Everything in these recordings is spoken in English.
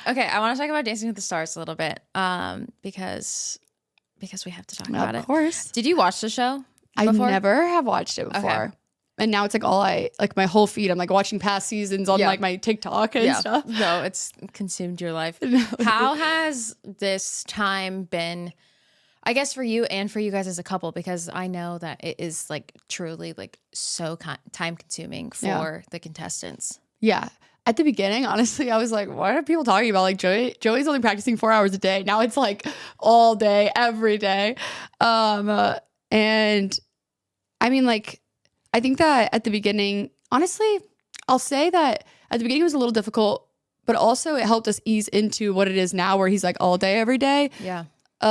Okay, I want to talk about Dancing with the Stars a little bit, because we have to talk about it. Of course. Did you watch the show I before? never have watched it before. Okay. And now it's like my whole feed. I'm like watching past seasons on like my TikTok and stuff. No, it's consumed your life. How has this time been, I guess, for you and for you guys as a couple? Because I know that it is like truly like so time consuming for the contestants. Yeah. At the beginning, honestly, I was like, what are people talking about? Like Joey's only practicing 4 hours a day. Now it's like all day, every day. And I mean, like, I think that at the beginning, honestly, I'll say that at the beginning it was a little difficult, but also it helped us ease into what it is now where he's like all day, every day. Yeah.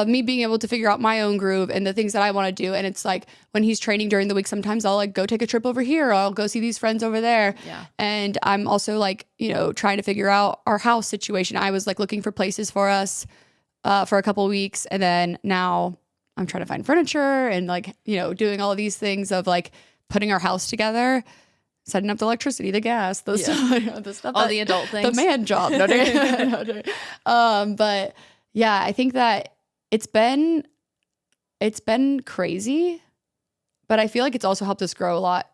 Me being able to figure out my own groove and the things that I want to do. And it's like when he's training during the week, sometimes I'll like go take a trip over here. Or I'll go see these friends over there. Yeah. And I'm also like, trying to figure out our house situation. I was like looking for places for us for a couple of weeks. And then now I'm trying to find furniture and like, doing all of these things of like putting our house together, setting up the electricity, the gas, the stuff, all the adult things, the man job. But yeah, I think that it's been crazy, but I feel like it's also helped us grow a lot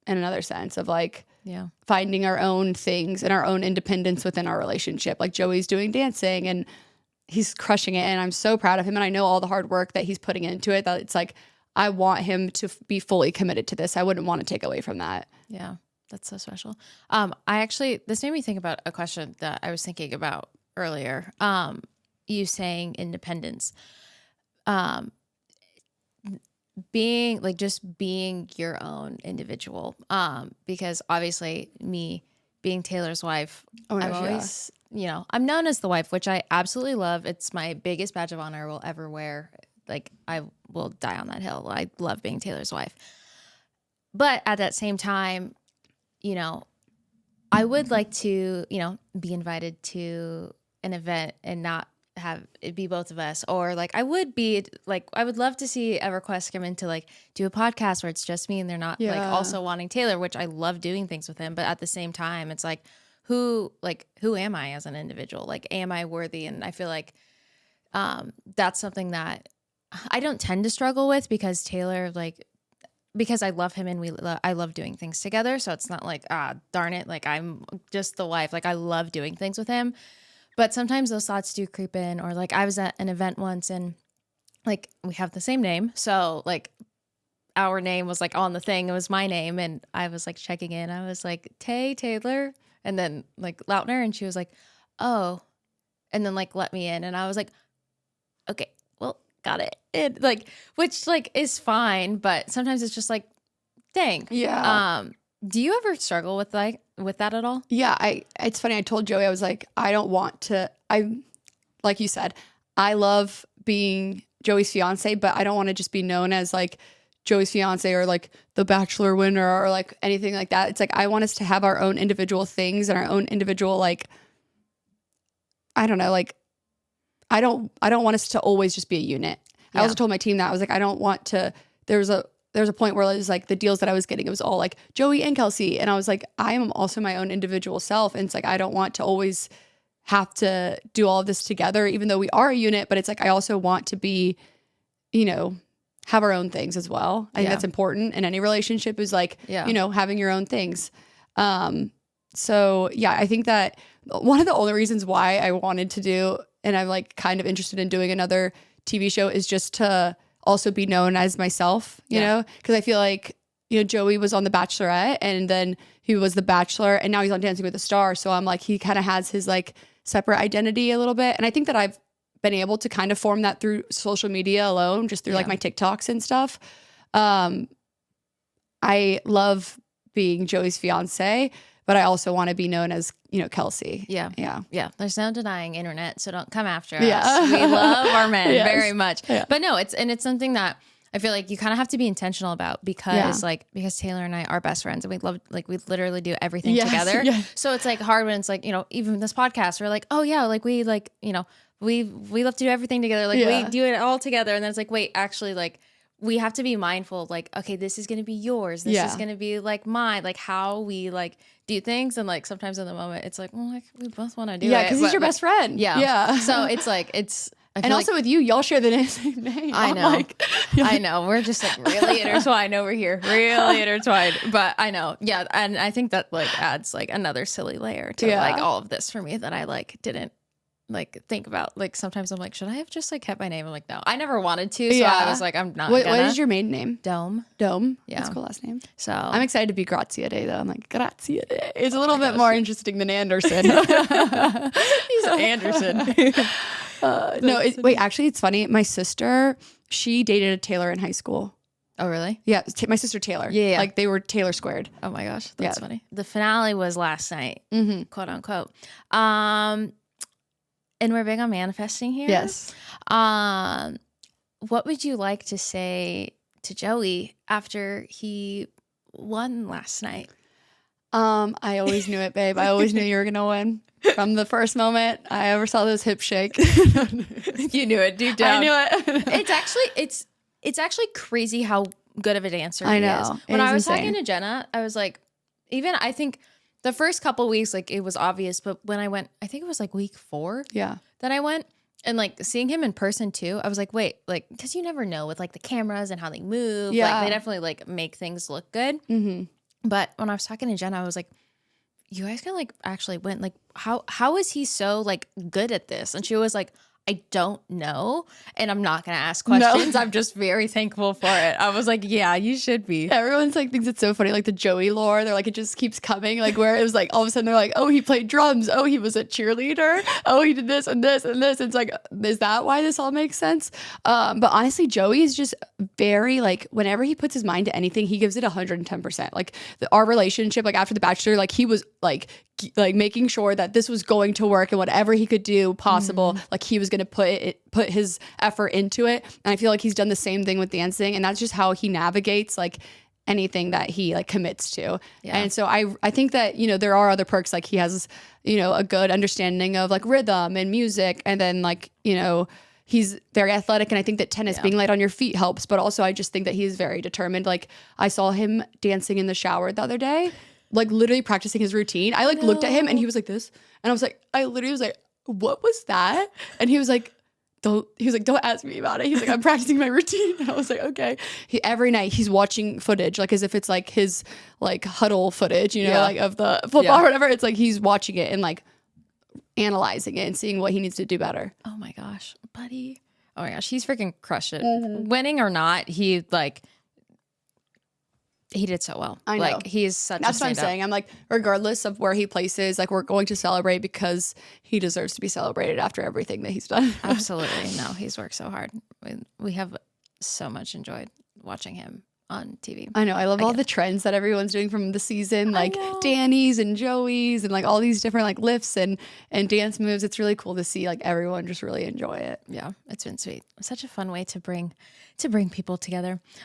in another sense of like finding our own things and our own independence within our relationship. Like Joey's doing dancing and he's crushing it, and I'm so proud of him, and I know all the hard work that he's putting into it, that it's like I want him to be fully committed to this. I wouldn't want to take away from that. Yeah, that's so special. This made me think about a question that I was thinking about earlier. You saying independence, being your own individual. Because obviously me being Taylor's wife, I'm always, I'm known as the wife, which I absolutely love. It's my biggest badge of honor I will ever wear. Like, I will die on that hill. I love being Taylor's wife. But at that same time, I would like to, be invited to an event and not have it be both of us. Or like, I would love to see EverQuest come in to like do a podcast where it's just me and they're not like also wanting Taylor, which I love doing things with him. But at the same time, it's like, who am I as an individual? Like, am I worthy? And I feel like that's something that I don't tend to struggle with, because Taylor, because I love him and I love doing things together. So it's not like, darn it, like I'm just the wife. Like, I love doing things with him. But sometimes those thoughts do creep in. Or like I was at an event once and like we have the same name. So like our name was like on the thing. It was my name. And I was like checking in. I was like, Taylor. And then like Lautner. And she was like, oh. And then like let me in. And I was like, okay. Got it. Which like is fine, but sometimes it's just like, dang. Yeah. Do you ever struggle with that at all? Yeah. It's funny. I told Joey, I was like, like you said, I love being Joey's fiance, but I don't want to just be known as like Joey's fiance or like the Bachelor winner or like anything like that. It's like, I want us to have our own individual things and our own individual, like, I don't know, like, I don't want us to always just be a unit. I also told my team that I was like, I don't want to, there was a point where it was like the deals that I was getting, it was all like Joey and Kelsey. And I was like, I am also my own individual self. And it's like, I don't want to always have to do all of this together, even though we are a unit, but it's like, I also want to be, have our own things as well. I think that's important in any relationship, is like, having your own things. So yeah, I think that one of the only reasons why I wanted to do, and I'm like kind of interested in doing another TV show, is just to also be known as myself, you know? Because I feel like, Joey was on The Bachelorette and then he was The Bachelor and now he's on Dancing with the Stars. So I'm like, he kind of has his like separate identity a little bit. And I think that I've been able to kind of form that through social media alone, just through like my TikToks and stuff. I love being Joey's fiance, but I also want to be known as, Kelsey. Yeah. There's no denying internet, so don't come after us. We love our men very much. Yeah. But no, it's something that I feel like you kind of have to be intentional about, because because Taylor and I are best friends and we literally do everything together. Yeah. So it's like hard when it's like, even this podcast, we're like, oh yeah, like we like, we love to do everything together. Like we do it all together. And then it's like, wait, actually, like we have to be mindful of like, okay, this is going to be yours. This is going to be like mine, like how we like do things. And like sometimes in the moment it's like, well, like we both want to do it. Yeah. Cause he's your best friend. Yeah. So it's like, and also with you, y'all share the same name. I know. I know. We're just like really intertwined over here. Really intertwined. But I know. Yeah. And I think that like adds like another silly layer to like all of this for me that I like didn't like think about. Like sometimes I'm like, should I have just like kept my name? I'm like, no, I never wanted to. So I was like, I'm not gonna. What is your maiden name? Dome. Yeah. That's a cool last name. So I'm excited to be Graziadei though. I'm like, Graziadei. It's a little bit more interesting than Anderson. He's Anderson. No, wait, actually, it's funny. My sister, she dated a Taylor in high school. Oh, really? Yeah, my sister Taylor. Yeah. Like they were Taylor squared. Oh my gosh, that's funny. The finale was last night, quote unquote. And we're big on manifesting here. Yes. What would you like to say to Joey after he won last night? I always knew it, babe. I always knew you were gonna win. From the first moment I ever saw those hips shake. You knew it deep down. I knew it. It's actually crazy how good of a dancer he is. When I was talking to Jenna, I was like, even I think the first couple weeks, like it was obvious, but when I went, I think it was like week 4 that I went, and like seeing him in person too, I was like, wait, like, because you never know with like the cameras and how they move. Like they definitely like make things look good. But when I was talking to Jenna, I was like, you guys can like actually win. Like how is he so like good at this? And she was like, I don't know. And I'm not going to ask questions. No. I'm just very thankful for it. I was like, yeah, you should be. Everyone's like, thinks it's so funny. Like the Joey lore, they're like, it just keeps coming. Like where it was like, all of a sudden they're like, oh, he played drums. Oh, he was a cheerleader. Oh, he did this and this and this. It's like, is that why this all makes sense? But honestly, Joey is just very like, whenever he puts his mind to anything, he gives it 110%. Like our relationship, like after The Bachelor, like he was like making sure that this was going to work and whatever he could do possible, like he was going to put his effort into it. And I feel like he's done the same thing with dancing, and that's just how he navigates like anything that he like commits to. And so I think that, you know, there are other perks. Like he has, you know, a good understanding of like rhythm and music, and then like, you know, he's very athletic, and I think that tennis being light on your feet helps, but also I just think that he's very determined. Like I saw him dancing in the shower the other day, like literally practicing his routine. I like looked at him and he was like this, and I was like, I literally was like, what was that? And he was like, don't ask me about it. He's like, I'm practicing my routine. And I was like, okay. Every night he's watching footage, like as if it's like his like huddle footage, you know, like of the football or whatever. It's like he's watching it and like analyzing it and seeing what he needs to do better. Oh my gosh, buddy. Oh my gosh, he's freaking crushed it. Winning or not, he did so well. I know. Like he's such That's a what I'm saying. I'm like, regardless of where he places, like we're going to celebrate because he deserves to be celebrated after everything that he's done. Absolutely. No, he's worked so hard. We have so much enjoyed watching him on TV. I know. I love all the trends that everyone's doing from the season, like Danny's and Joey's and like all these different like lifts and dance moves. It's really cool to see like everyone just really enjoy it. Yeah, it's been sweet. Such a fun way to bring people together.